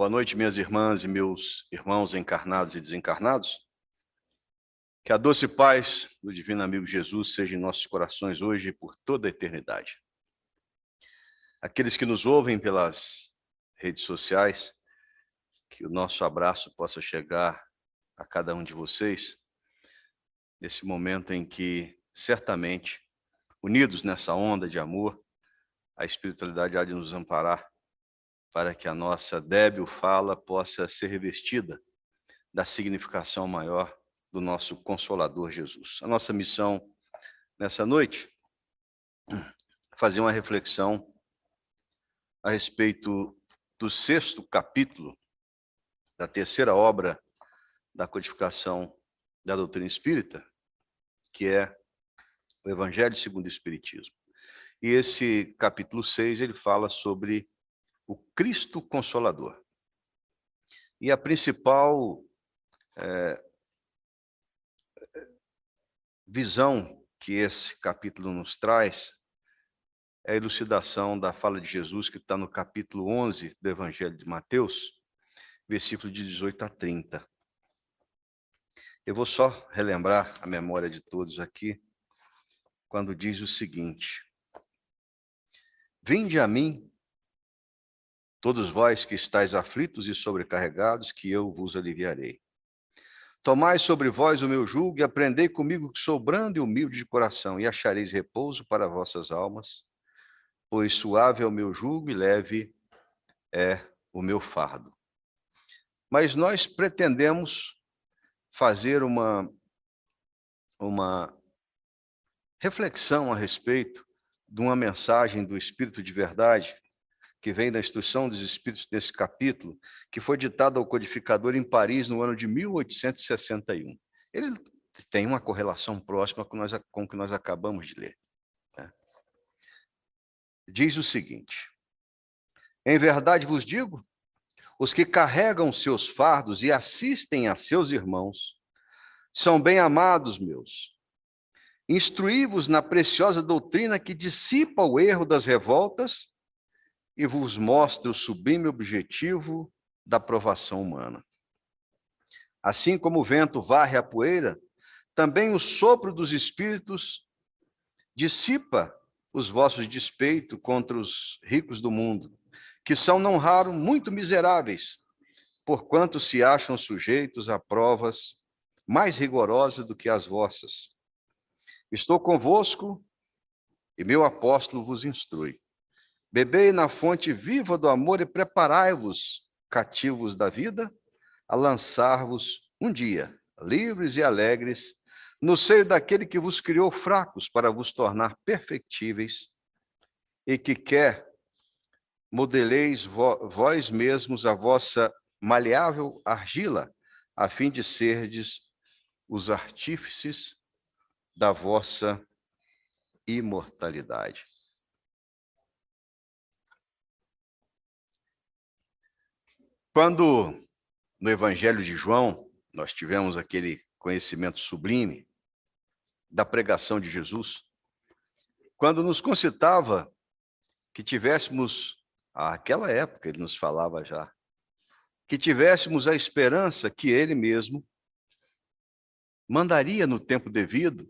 Boa noite, minhas irmãs e meus irmãos encarnados e desencarnados. Que a doce paz do divino amigo Jesus seja em nossos corações hoje e por toda a eternidade. Aqueles que nos ouvem pelas redes sociais, que o nosso abraço possa chegar a cada um de vocês, nesse momento em que, certamente, unidos nessa onda de amor, a espiritualidade há de nos amparar, para que a nossa débil fala possa ser revestida da significação maior do nosso Consolador Jesus. A nossa missão nessa noite é fazer uma reflexão a respeito do 6º capítulo da 3ª obra da codificação da doutrina espírita, que é o Evangelho segundo o Espiritismo. E esse capítulo 6, ele fala sobre o Cristo Consolador. E a principal visão que esse capítulo nos traz é a elucidação da fala de Jesus, que está no capítulo 11 do Evangelho de Mateus, versículo de 18 a 30. Eu vou só relembrar a memória de todos aqui, quando diz o seguinte: Vinde a mim, todos vós que estáis aflitos e sobrecarregados, que eu vos aliviarei. Tomai sobre vós o meu jugo e aprendei comigo, que sou brando e humilde de coração, e achareis repouso para vossas almas, pois suave é o meu jugo e leve é o meu fardo. Mas nós pretendemos fazer uma reflexão a respeito de uma mensagem do Espírito de Verdade, que vem da Instrução dos Espíritos nesse capítulo, que foi ditada ao codificador em Paris no ano de 1861. Ele tem uma correlação próxima com o que nós acabamos de ler. Diz o seguinte: Em verdade vos digo, os que carregam seus fardos e assistem a seus irmãos são bem-amados meus. Instruí-vos na preciosa doutrina que dissipa o erro das revoltas e vos mostra o sublime objetivo da provação humana. Assim como o vento varre a poeira, também o sopro dos espíritos dissipa os vossos despeitos contra os ricos do mundo, que são não raro muito miseráveis, porquanto se acham sujeitos a provas mais rigorosas do que as vossas. Estou convosco e meu apóstolo vos instrui. Bebei na fonte viva do amor e preparai-vos, cativos da vida, a lançar-vos um dia, livres e alegres, no seio daquele que vos criou fracos para vos tornar perfectíveis e que quer modeleis vós mesmos a vossa maleável argila, a fim de serdes os artífices da vossa imortalidade. Quando no Evangelho de João nós tivemos aquele conhecimento sublime da pregação de Jesus, quando nos concitava que tivéssemos, àquela época ele nos falava já, que tivéssemos a esperança que ele mesmo mandaria no tempo devido,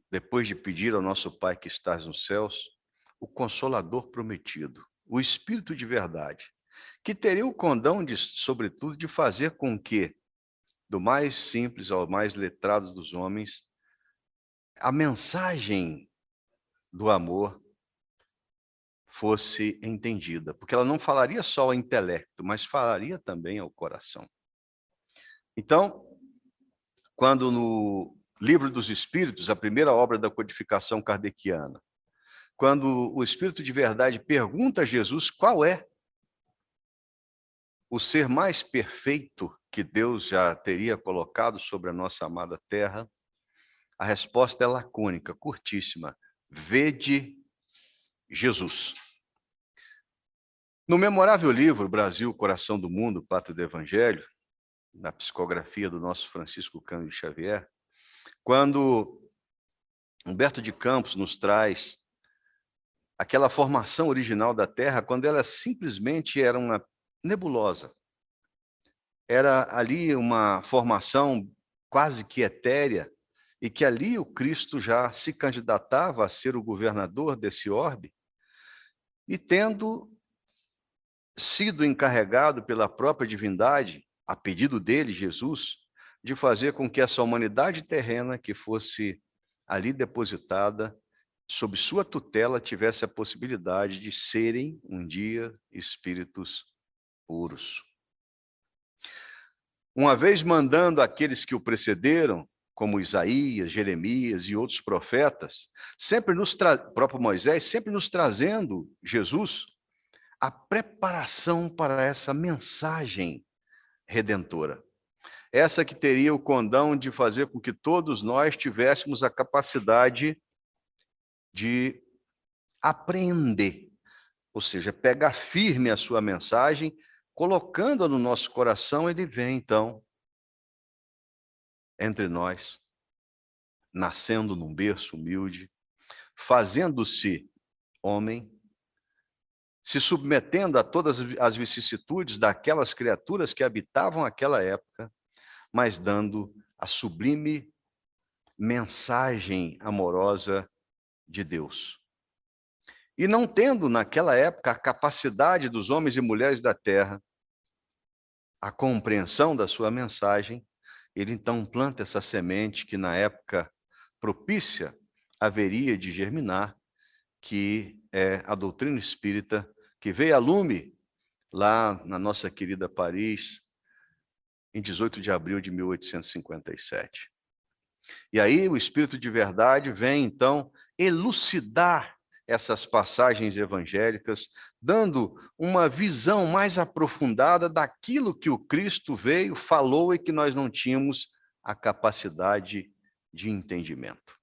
depois de pedir ao nosso Pai que estás nos céus, o Consolador prometido, o Espírito de verdade, que teria o condão, sobretudo, de fazer com que, do mais simples ao mais letrado dos homens, a mensagem do amor fosse entendida, porque ela não falaria só ao intelecto, mas falaria também ao coração. Então, quando no Livro dos Espíritos, a primeira obra da codificação kardeciana, quando o Espírito de Verdade pergunta a Jesus qual é o ser mais perfeito que Deus já teria colocado sobre a nossa amada terra, a resposta é lacônica, curtíssima: vede Jesus. No memorável livro Brasil, Coração do Mundo, Pátria do Evangelho, na psicografia do nosso Francisco Cândido Xavier, quando Humberto de Campos nos traz aquela formação original da Terra, quando ela simplesmente era uma nebulosa. Era ali uma formação quase que etérea, e que ali o Cristo já se candidatava a ser o governador desse orbe, e tendo sido encarregado pela própria divindade, a pedido dele, Jesus, de fazer com que essa humanidade terrena que fosse ali depositada, sob sua tutela, tivesse a possibilidade de serem um dia espíritos puros. Uma vez mandando aqueles que o precederam, como Isaías, Jeremias e outros profetas, sempre próprio Moisés, sempre nos trazendo Jesus, a preparação para essa mensagem redentora. Essa que teria o condão de fazer com que todos nós tivéssemos a capacidade de apreender, ou seja, pegar firme a sua mensagem, colocando-a no nosso coração. Ele vem, então, entre nós, nascendo num berço humilde, fazendo-se homem, se submetendo a todas as vicissitudes daquelas criaturas que habitavam aquela época, mas dando a sublime mensagem amorosa de Deus. E não tendo naquela época a capacidade dos homens e mulheres da terra, a compreensão da sua mensagem, ele então planta essa semente que na época propícia haveria de germinar, que é a doutrina espírita, que veio a lume lá na nossa querida Paris, em 18 de abril de 1857. E aí o Espírito de Verdade vem, então, elucidar essas passagens evangélicas, dando uma visão mais aprofundada daquilo que o Cristo veio, falou e que nós não tínhamos a capacidade de entendimento.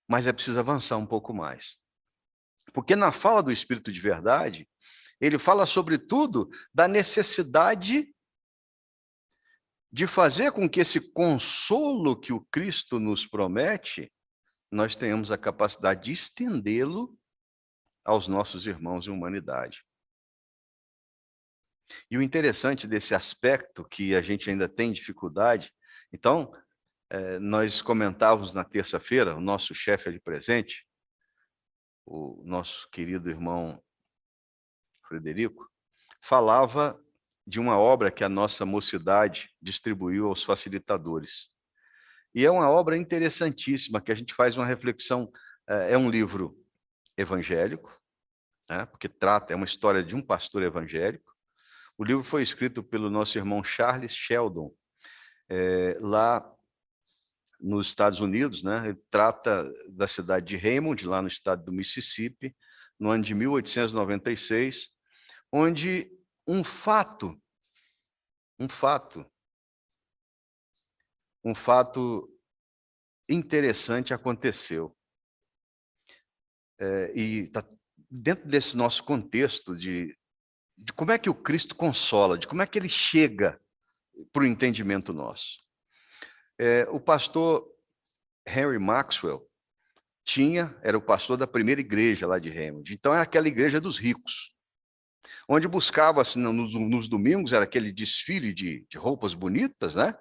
Mas é preciso avançar um pouco mais. Porque na fala do Espírito de Verdade, ele fala sobretudo da necessidade de fazer com que esse consolo que o Cristo nos promete, nós tenhamos a capacidade de estendê-lo aos nossos irmãos em humanidade. E o interessante desse aspecto, que a gente ainda tem dificuldade, então, nós comentávamos na terça-feira, o nosso chefe ali presente, o nosso querido irmão Frederico, falava de uma obra que a nossa mocidade distribuiu aos facilitadores. E é uma obra interessantíssima, que a gente faz uma reflexão. É um livro evangélico, né, porque é uma história de um pastor evangélico. O livro foi escrito pelo nosso irmão Charles Sheldon, lá nos Estados Unidos, né? Ele trata da cidade de Raymond, lá no estado do Mississippi, no ano de 1896, onde um fato interessante aconteceu. E tá dentro desse nosso contexto de como é que o Cristo consola, de como é que ele chega para o entendimento nosso. O pastor Henry Maxwell era o pastor da primeira igreja lá de Raymond. Então era aquela igreja dos ricos, onde buscava, assim, nos domingos, era aquele desfile de roupas bonitas, né?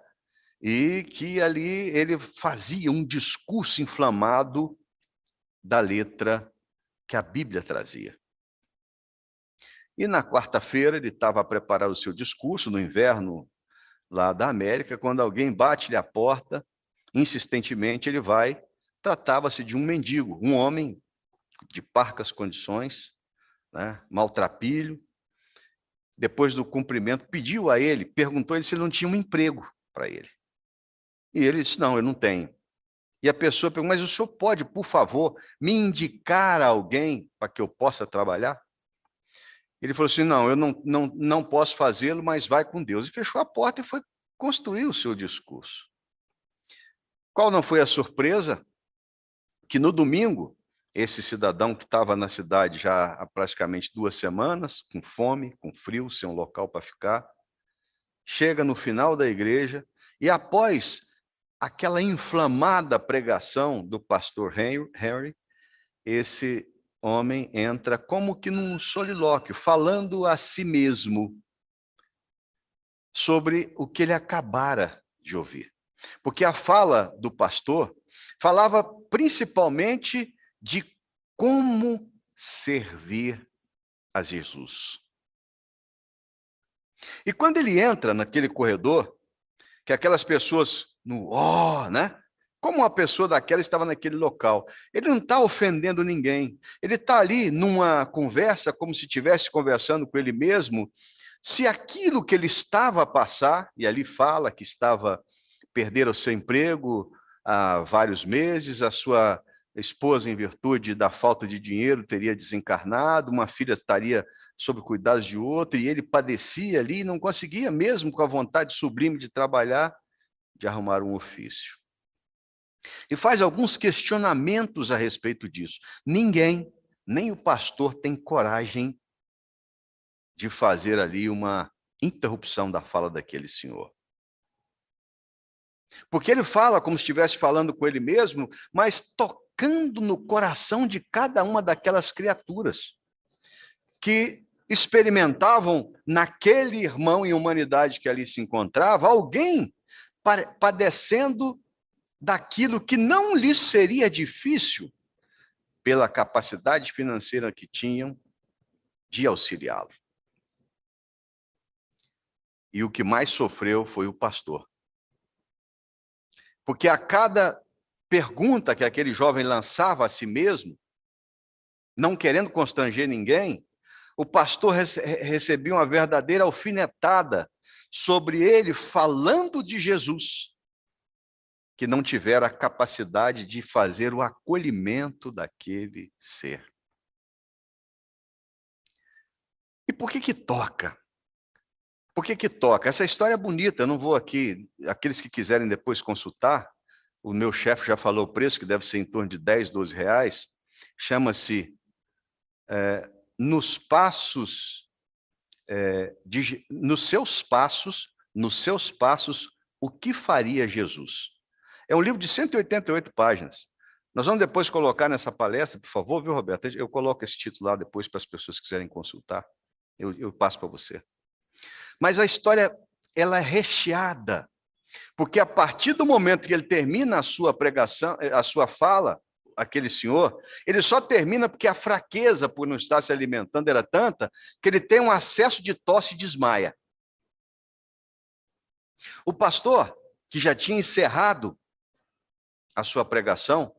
E que ali ele fazia um discurso inflamado da letra que a Bíblia trazia. E na quarta-feira ele estava a preparar o seu discurso, no inverno lá da América, quando alguém bate-lhe a porta, insistentemente ele vai, tratava-se de um mendigo, um homem de parcas condições, né, maltrapilho. Depois do cumprimento, pediu a ele, perguntou a ele se ele não tinha um emprego para ele. E ele disse, não, eu não tenho. E a pessoa perguntou, mas o senhor pode, por favor, me indicar alguém para que eu possa trabalhar? Ele falou assim, não, eu não posso fazê-lo, mas vai com Deus. E fechou a porta e foi construir o seu discurso. Qual não foi a surpresa? Que no domingo, esse cidadão que estava na cidade já há praticamente 2 semanas, com fome, com frio, sem um local para ficar, chega no final da igreja e, após aquela inflamada pregação do pastor Henry, esse homem entra como que num solilóquio, falando a si mesmo sobre o que ele acabara de ouvir. Porque a fala do pastor falava principalmente de como servir a Jesus. E quando ele entra naquele corredor, que aquelas pessoas né? Como uma pessoa daquela estava naquele local. Ele não está ofendendo ninguém. Ele está ali numa conversa, como se estivesse conversando com ele mesmo, se aquilo que ele estava a passar, e ali fala que estava perder o seu emprego há vários meses, a sua esposa, em virtude da falta de dinheiro, teria desencarnado, uma filha estaria sob cuidados de outra, e ele padecia ali e não conseguia, mesmo com a vontade sublime de trabalhar, de arrumar um ofício. E faz alguns questionamentos a respeito disso. Ninguém, nem o pastor, tem coragem de fazer ali uma interrupção da fala daquele senhor. Porque ele fala como se estivesse falando com ele mesmo, mas tocando no coração de cada uma daquelas criaturas que experimentavam naquele irmão em humanidade que ali se encontrava, alguém padecendo daquilo que não lhes seria difícil, pela capacidade financeira que tinham, de auxiliá-lo. E o que mais sofreu foi o pastor. Porque a cada pergunta que aquele jovem lançava a si mesmo, não querendo constranger ninguém, o pastor recebia uma verdadeira alfinetada sobre ele, falando de Jesus, que não tivera a capacidade de fazer o acolhimento daquele ser. E por que que toca? Por que que toca? Essa história é bonita, eu não vou aqui, aqueles que quiserem depois consultar, o meu chefe já falou o preço, que deve ser em torno de 10, 12 reais, chama-se Nos Passos, nos seus passos, o que faria Jesus? É um livro de 188 páginas. Nós vamos depois colocar nessa palestra, por favor, viu, Roberto? Eu coloco esse título lá depois para as pessoas que quiserem consultar. Eu passo para você. Mas a história, ela é recheada, porque a partir do momento que ele termina a sua pregação, a sua fala, aquele senhor, ele só termina porque a fraqueza por não estar se alimentando era tanta que ele tem um acesso de tosse e desmaia. O pastor, que já tinha encerrado a sua pregação,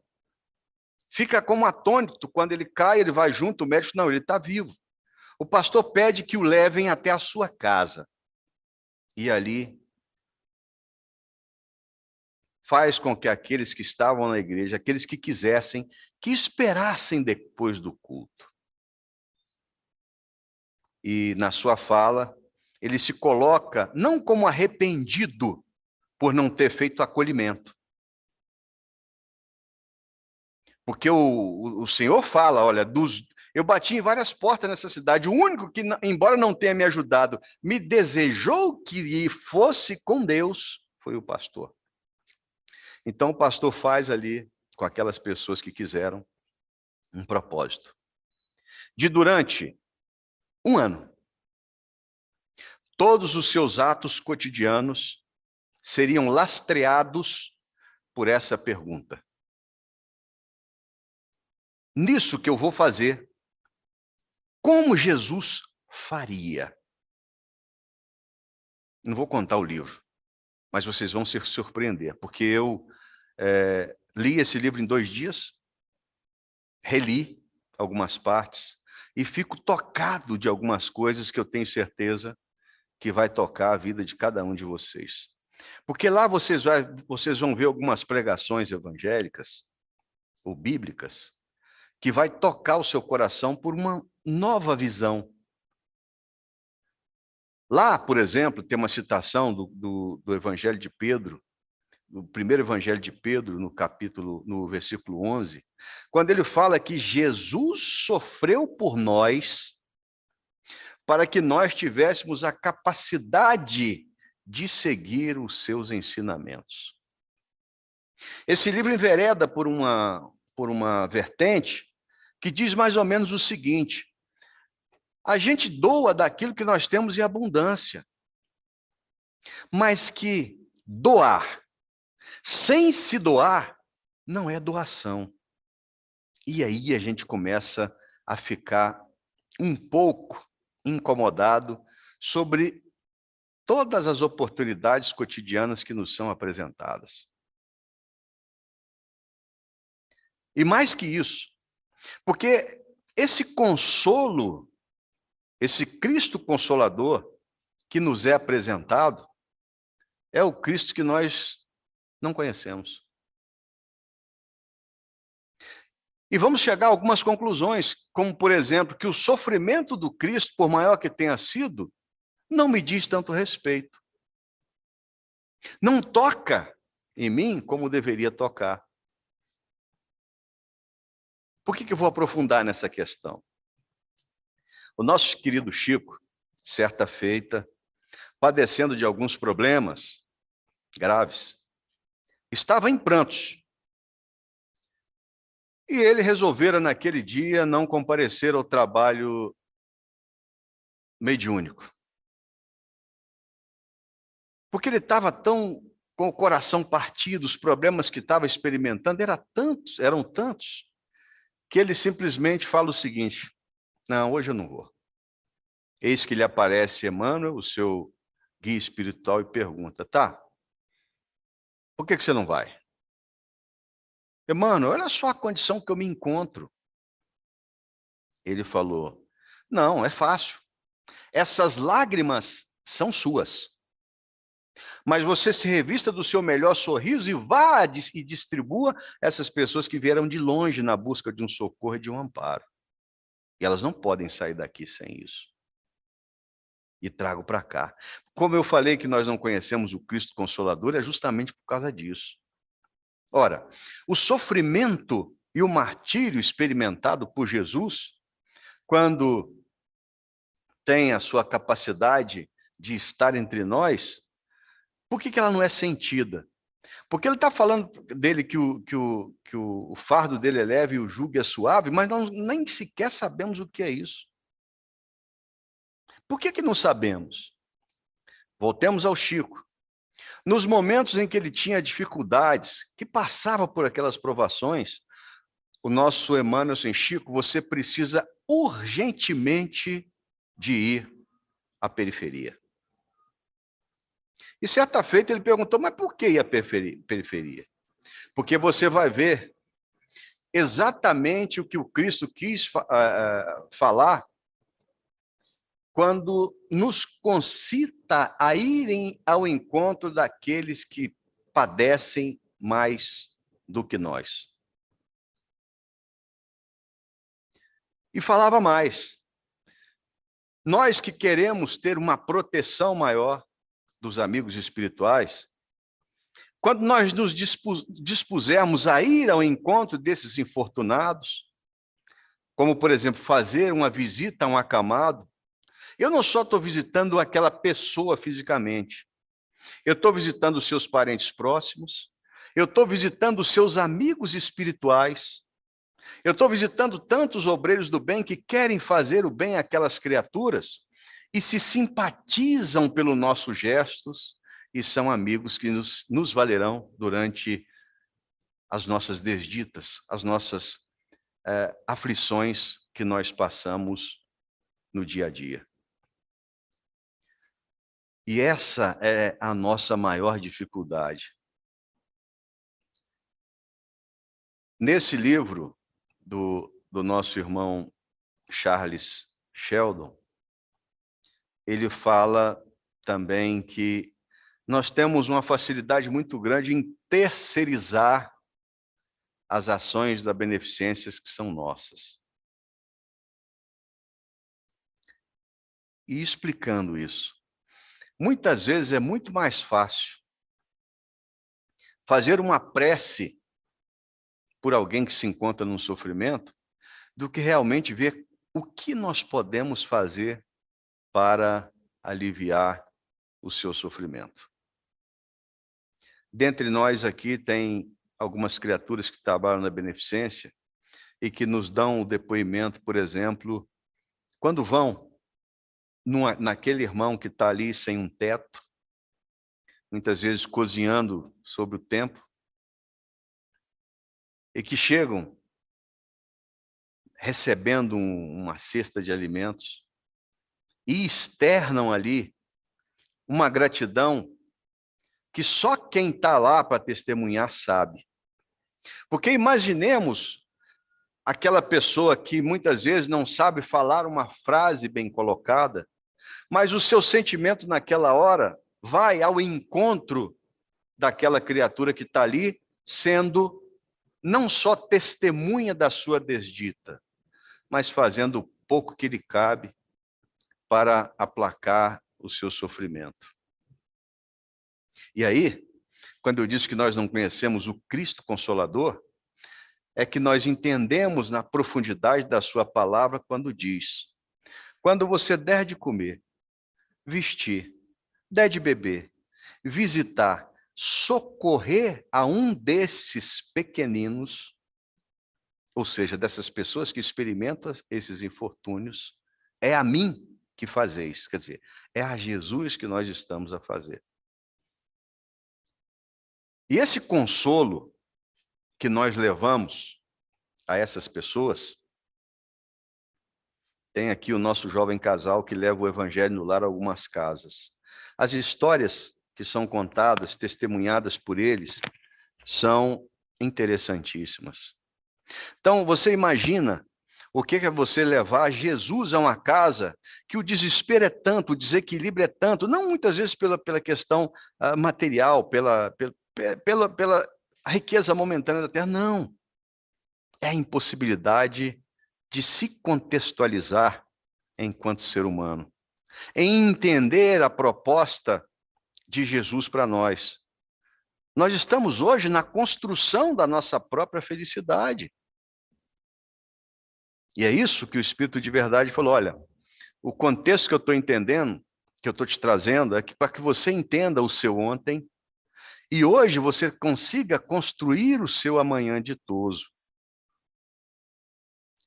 fica como atônito quando ele cai, ele vai junto, o médico, não, ele está vivo. O pastor pede que o levem até a sua casa. E ali faz com que aqueles que estavam na igreja, aqueles que quisessem, que esperassem depois do culto. E na sua fala, ele se coloca não como arrependido por não ter feito acolhimento. Porque o Senhor fala, olha, eu bati em várias portas nessa cidade, o único que, embora não tenha me ajudado, me desejou que fosse com Deus, foi o pastor. Então o pastor faz ali, com aquelas pessoas que quiseram, um propósito. De durante um ano, todos os seus atos cotidianos seriam lastreados por essa pergunta. Nisso que eu vou fazer, como Jesus faria? Não vou contar o livro, mas vocês vão se surpreender, porque eu li esse livro em 2 dias, reli algumas partes, e fico tocado de algumas coisas que eu tenho certeza que vai tocar a vida de cada um de vocês. Porque lá vocês vão ver algumas pregações evangélicas, ou bíblicas, que vai tocar o seu coração por uma nova visão. Lá, por exemplo, tem uma citação do Evangelho de Pedro, no primeiro Evangelho de Pedro, no versículo 11, quando ele fala que Jesus sofreu por nós, para que nós tivéssemos a capacidade de seguir os seus ensinamentos. Esse livro envereda por uma vertente que diz mais ou menos o seguinte: a gente doa daquilo que nós temos em abundância, mas que doar sem se doar não é doação. E aí a gente começa a ficar um pouco incomodado sobre todas as oportunidades cotidianas que nos são apresentadas. E mais que isso, porque esse consolo, esse Cristo Consolador que nos é apresentado, é o Cristo que nós não conhecemos. E vamos chegar a algumas conclusões, como, por exemplo, que o sofrimento do Cristo, por maior que tenha sido, não me diz tanto respeito. Não toca em mim como deveria tocar. Por que eu vou aprofundar nessa questão? O nosso querido Chico, certa feita, padecendo de alguns problemas graves, estava em prantos. E ele resolvera, naquele dia, não comparecer ao trabalho mediúnico. Porque ele estava tão com o coração partido, os problemas que estava experimentando eram tantos, que ele simplesmente fala o seguinte: não, hoje eu não vou. Eis que lhe aparece Emmanuel, o seu guia espiritual, e pergunta: tá, por que você não vai? Emmanuel, olha só a condição que eu me encontro. Ele falou: não, é fácil. Essas lágrimas são suas. Mas você se revista do seu melhor sorriso e vá e distribua essas pessoas que vieram de longe na busca de um socorro e de um amparo. E elas não podem sair daqui sem isso. E trago para cá. Como eu falei que nós não conhecemos o Cristo Consolador, é justamente por causa disso. Ora, o sofrimento e o martírio experimentado por Jesus, quando tem a sua capacidade de estar entre nós, por que ela não é sentida? Porque ele está falando dele que o fardo dele é leve e o jugo é suave, mas nós nem sequer sabemos o que é isso. Por que não sabemos? Voltemos ao Chico. Nos momentos em que ele tinha dificuldades, que passava por aquelas provações, o nosso Emmanuel assim: Chico, você precisa urgentemente de ir à periferia. E certa feita ele perguntou: mas por que ir à periferia? Porque você vai ver exatamente o que o Cristo quis falar quando nos concita a irem ao encontro daqueles que padecem mais do que nós. E falava mais: nós que queremos ter uma proteção maior dos amigos espirituais, quando nós nos dispusermos a ir ao encontro desses infortunados, como, por exemplo, fazer uma visita a um acamado, eu não só estou visitando aquela pessoa fisicamente, eu estou visitando os seus parentes próximos, eu estou visitando os seus amigos espirituais, eu estou visitando tantos obreiros do bem que querem fazer o bem àquelas criaturas e se simpatizam pelos nossos gestos e são amigos que nos valerão durante as nossas desditas, as nossas aflições que nós passamos no dia a dia. E essa é a nossa maior dificuldade. Nesse livro do nosso irmão Charles Sheldon, ele fala também que nós temos uma facilidade muito grande em terceirizar as ações da beneficência que são nossas. E explicando isso, muitas vezes é muito mais fácil fazer uma prece por alguém que se encontra num sofrimento do que realmente ver o que nós podemos fazer para aliviar o seu sofrimento. Dentre nós aqui tem algumas criaturas que trabalham na beneficência, e que nos dão o depoimento, por exemplo, quando vão naquele irmão que está ali sem um teto, muitas vezes cozinhando sobre o tempo, e que chegam recebendo uma cesta de alimentos e externam ali uma gratidão que só quem está lá para testemunhar sabe. Porque imaginemos aquela pessoa que muitas vezes não sabe falar uma frase bem colocada, mas o seu sentimento naquela hora vai ao encontro daquela criatura que está ali, sendo não só testemunha da sua desdita, mas fazendo o pouco que lhe cabe para aplacar o seu sofrimento. E aí, quando eu disse que nós não conhecemos o Cristo Consolador, é que nós entendemos na profundidade da sua palavra quando diz: quando você der de comer, vestir, der de beber, visitar, socorrer a um desses pequeninos, ou seja, dessas pessoas que experimentam esses infortúnios, é a mim que fazeis. Quer dizer, é a Jesus que nós estamos a fazer. E esse consolo que nós levamos a essas pessoas, tem aqui o nosso jovem casal que leva o evangelho no lar a algumas casas. As histórias que são contadas, testemunhadas por eles, são interessantíssimas. Então, você imagina o que é você levar Jesus a uma casa que o desespero é tanto, o desequilíbrio é tanto, não muitas vezes pela questão material, pela riqueza momentânea da terra, não. É a impossibilidade de se contextualizar enquanto ser humano, em entender a proposta de Jesus para nós. Nós estamos hoje na construção da nossa própria felicidade. E é isso que o Espírito de verdade falou: olha, o contexto que eu estou entendendo, que eu estou te trazendo, é que para que você entenda o seu ontem, e hoje você consiga construir o seu amanhã ditoso.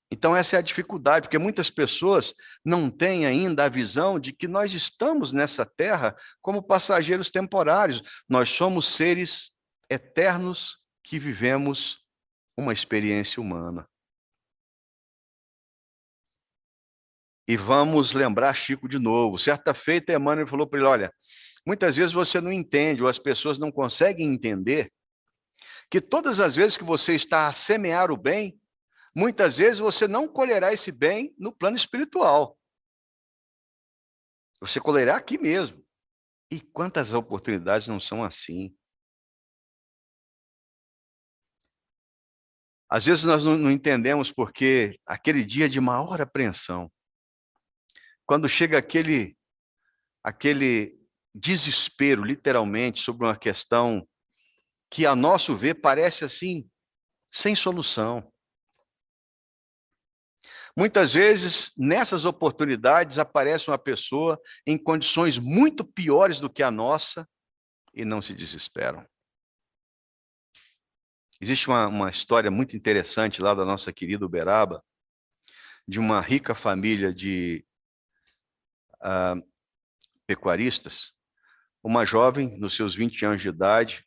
Então essa é a dificuldade, porque muitas pessoas não têm ainda a visão de que nós estamos nessa terra como passageiros temporários. Nós somos seres eternos que vivemos uma experiência humana. E vamos lembrar Chico de novo. Certa feita, Emmanuel falou para ele: olha, muitas vezes você não entende, ou as pessoas não conseguem entender, que todas as vezes que você está a semear o bem, muitas vezes você não colherá esse bem no plano espiritual. Você colherá aqui mesmo. E quantas oportunidades não são assim? Às vezes nós não entendemos porque aquele dia de maior apreensão, quando chega aquele desespero, literalmente, sobre uma questão que, a nosso ver, parece assim, sem solução. Muitas vezes, nessas oportunidades, aparece uma pessoa em condições muito piores do que a nossa e não se desesperam. Existe uma história muito interessante lá da nossa querida Uberaba, de uma rica família de pecuaristas, uma jovem, nos seus 20 anos de idade,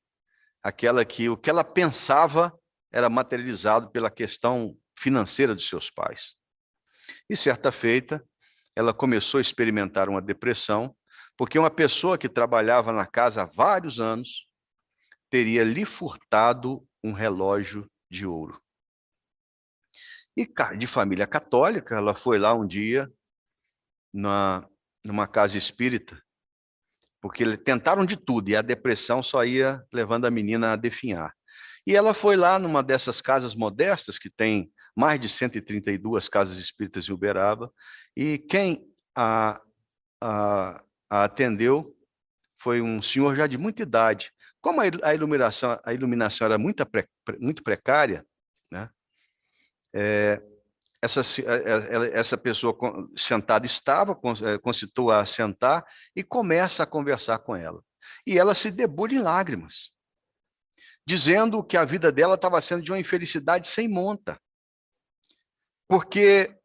aquela que o que ela pensava era materializado pela questão financeira dos seus pais. E certa feita, ela começou a experimentar uma depressão, porque uma pessoa que trabalhava na casa há vários anos teria lhe furtado um relógio de ouro. E de família católica, ela foi lá um dia numa casa espírita, porque tentaram de tudo e a depressão só ia levando a menina a definhar. E ela foi lá numa dessas casas modestas, que tem mais de 132 casas espíritas em Uberaba, e quem a atendeu foi um senhor já de muita idade. Como a iluminação era muito precária, né? Essa pessoa sentada estava, concitou a sentar e começa a conversar com ela. E ela se debulha em lágrimas, dizendo que a vida dela estava sendo de uma infelicidade sem monta. Porque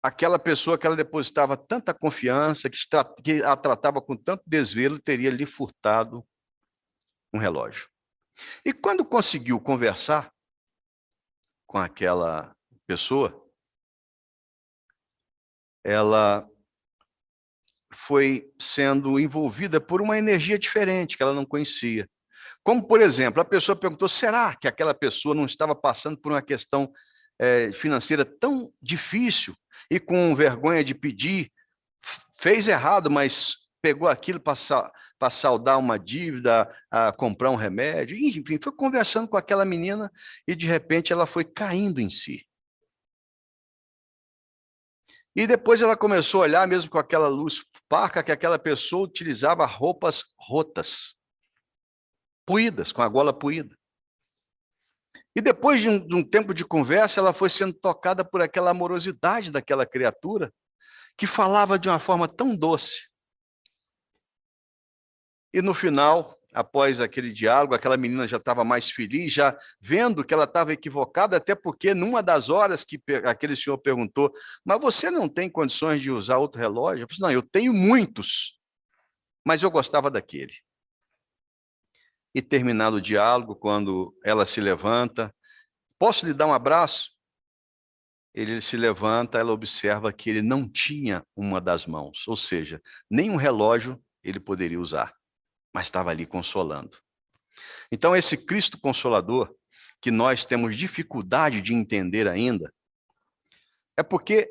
aquela pessoa que ela depositava tanta confiança, que a tratava com tanto desvelo, teria lhe furtado um relógio. E quando conseguiu conversar com aquela pessoa, ela foi sendo envolvida por uma energia diferente que ela não conhecia. Como, por exemplo, a pessoa perguntou: será que aquela pessoa não estava passando por uma questão financeira tão difícil e com vergonha de pedir, fez errado, mas pegou aquilo para saldar uma dívida, a comprar um remédio, enfim, foi conversando com aquela menina e de repente ela foi caindo em si. E depois ela começou a olhar, mesmo com aquela luz parca, que aquela pessoa utilizava roupas rotas, puídas, com a gola puída. E depois de um tempo de conversa, ela foi sendo tocada por aquela amorosidade daquela criatura, que falava de uma forma tão doce. E no final, após aquele diálogo, aquela menina já estava mais feliz, já vendo que ela estava equivocada, até porque numa das horas que aquele senhor perguntou: mas você não tem condições de usar outro relógio? Eu falei: não, eu tenho muitos, mas eu gostava daquele. E terminado o diálogo, quando ela se levanta: posso lhe dar um abraço? Ele se levanta, ela observa que ele não tinha uma das mãos, ou seja, nem um relógio ele poderia usar, mas estava ali consolando. Então, esse Cristo Consolador, que nós temos dificuldade de entender ainda, é porque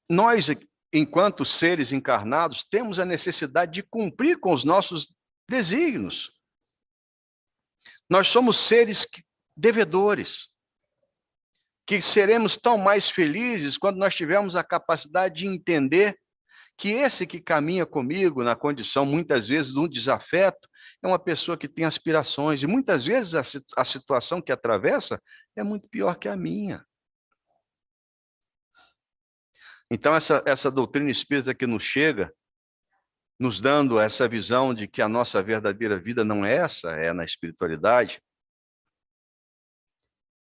nós, enquanto seres encarnados, temos a necessidade de cumprir com os nossos desígnios. Nós somos seres devedores, que seremos tão mais felizes quando nós tivermos a capacidade de entender que esse que caminha comigo na condição, muitas vezes, de um desafeto, é uma pessoa que tem aspirações, e muitas vezes a situação que atravessa é muito pior que a minha. Então, essa doutrina espírita que nos chega, nos dando essa visão de que a nossa verdadeira vida não é essa, é na espiritualidade,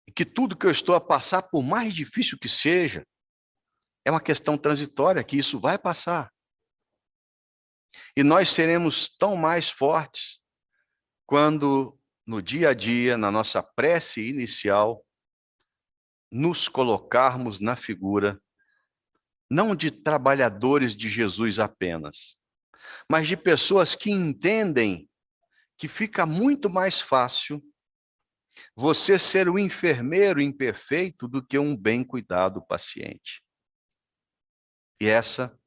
e que tudo que eu estou a passar, por mais difícil que seja, é uma questão transitória, que isso vai passar. E nós seremos tão mais fortes quando, no dia a dia, na nossa prece inicial, nos colocarmos na figura, não de trabalhadores de Jesus apenas, mas de pessoas que entendem que fica muito mais fácil você ser o enfermeiro imperfeito do que um bem cuidado paciente. E essa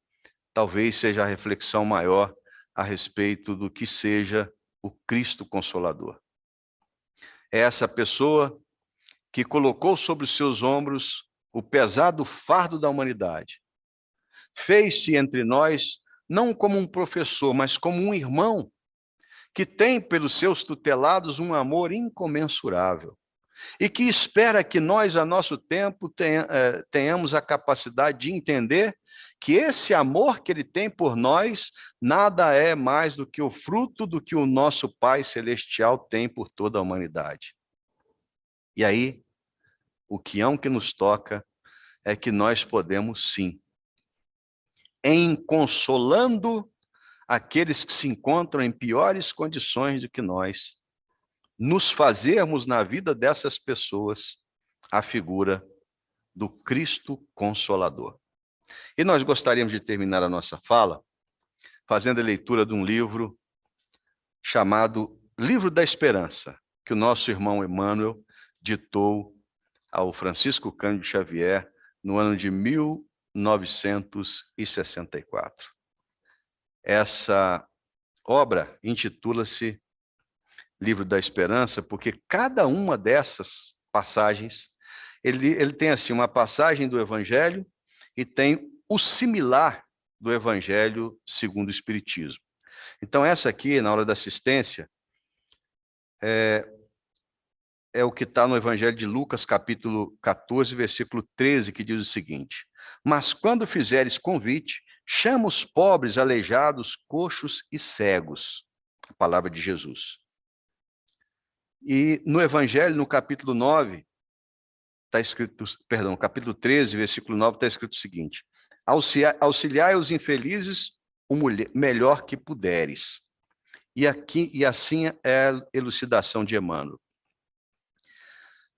talvez seja a reflexão maior a respeito do que seja o Cristo Consolador. É essa pessoa que colocou sobre os seus ombros o pesado fardo da humanidade. Fez-se entre nós não como um professor, mas como um irmão, que tem pelos seus tutelados um amor incomensurável e que espera que nós, a nosso tempo, tenhamos a capacidade de entender que esse amor que ele tem por nós nada é mais do que o fruto do que o nosso Pai Celestial tem por toda a humanidade. E aí, o quião que nos toca é que nós podemos sim, em consolando aqueles que se encontram em piores condições do que nós, nos fazermos na vida dessas pessoas a figura do Cristo Consolador. E nós gostaríamos de terminar a nossa fala fazendo a leitura de um livro chamado Livro da Esperança, que o nosso irmão Emmanuel ditou ao Francisco Cândido Xavier no ano de 1964. Essa obra intitula-se Livro da Esperança, porque cada uma dessas passagens, ele tem assim uma passagem do Evangelho e tem o similar do Evangelho segundo o Espiritismo. Então, essa aqui, na hora da assistência, é o que está no Evangelho de Lucas, capítulo 14, versículo 13, que diz o seguinte: mas quando fizeres convite, chama os pobres, aleijados, coxos e cegos. A palavra de Jesus. E no Evangelho, no capítulo 9, está escrito, perdão, capítulo 13, versículo 9, está escrito o seguinte: auxiliai os infelizes o melhor que puderes. E assim é a elucidação de Emmanuel.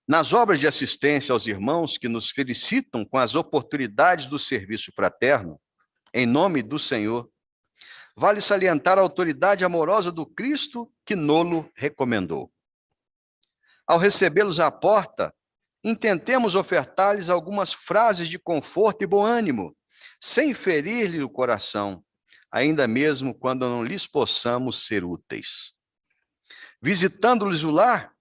Nas obras de assistência aos irmãos que nos felicitam com as oportunidades do serviço fraterno, em nome do Senhor, vale salientar a autoridade amorosa do Cristo que nolo recomendou. Ao recebê-los à porta, intentemos ofertar-lhes algumas frases de conforto e bom ânimo, sem ferir-lhe o coração, ainda mesmo quando não lhes possamos ser úteis. Visitando-lhes o lar,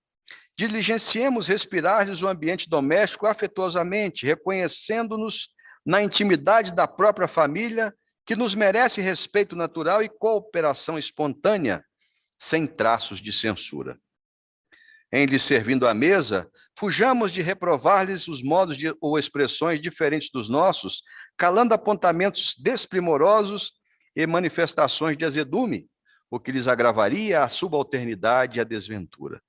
diligenciemos respirar-lhes o ambiente doméstico afetuosamente, reconhecendo-nos na intimidade da própria família, que nos merece respeito natural e cooperação espontânea, sem traços de censura. Em lhes servindo à mesa, fujamos de reprovar-lhes os modos ou expressões diferentes dos nossos, calando apontamentos desprimorosos e manifestações de azedume, o que lhes agravaria a subalternidade e a desventura.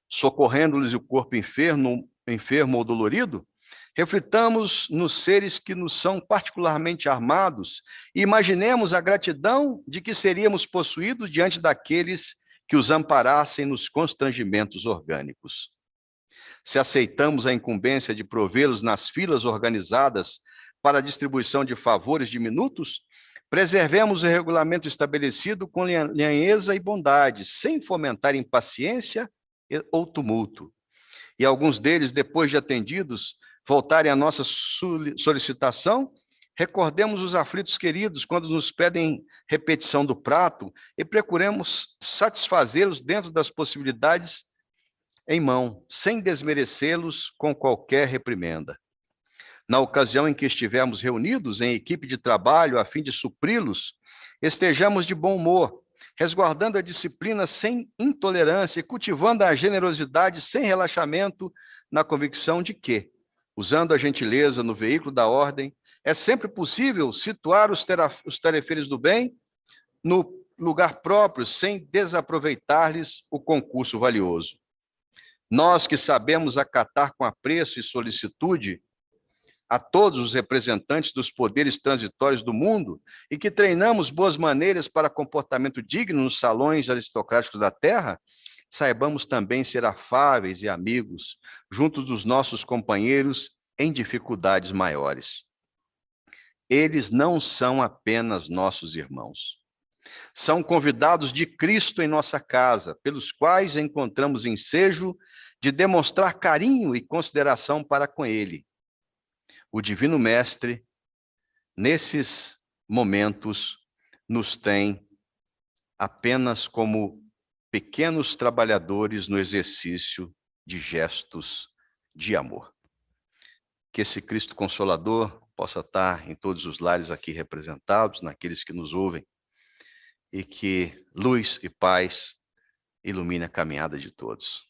Socorrendo-lhes o corpo enfermo ou dolorido, reflitamos nos seres que nos são particularmente armados e imaginemos a gratidão de que seríamos possuídos diante daqueles que os amparassem nos constrangimentos orgânicos. Se aceitamos a incumbência de provê-los nas filas organizadas para a distribuição de favores diminutos, preservemos o regulamento estabelecido com lhanheza e bondade, sem fomentar impaciência ou tumulto. E alguns deles, depois de atendidos, voltarem à nossa solicitação, recordemos os aflitos queridos quando nos pedem repetição do prato e procuremos satisfazê-los dentro das possibilidades em mão, sem desmerecê-los com qualquer reprimenda. Na ocasião em que estivermos reunidos em equipe de trabalho a fim de supri-los, estejamos de bom humor, resguardando a disciplina sem intolerância e cultivando a generosidade sem relaxamento, na convicção de que, usando a gentileza no veículo da ordem, é sempre possível situar os tarefeiros do bem no lugar próprio, sem desaproveitar-lhes o concurso valioso. Nós que sabemos acatar com apreço e solicitude a todos os representantes dos poderes transitórios do mundo e que treinamos boas maneiras para comportamento digno nos salões aristocráticos da terra, saibamos também ser afáveis e amigos junto dos nossos companheiros em dificuldades maiores. Eles não são apenas nossos irmãos. São convidados de Cristo em nossa casa, pelos quais encontramos ensejo de demonstrar carinho e consideração para com ele. O Divino Mestre, nesses momentos, nos tem apenas como pequenos trabalhadores no exercício de gestos de amor. Que esse Cristo Consolador possa estar em todos os lares aqui representados, naqueles que nos ouvem, e que luz e paz ilumine a caminhada de todos.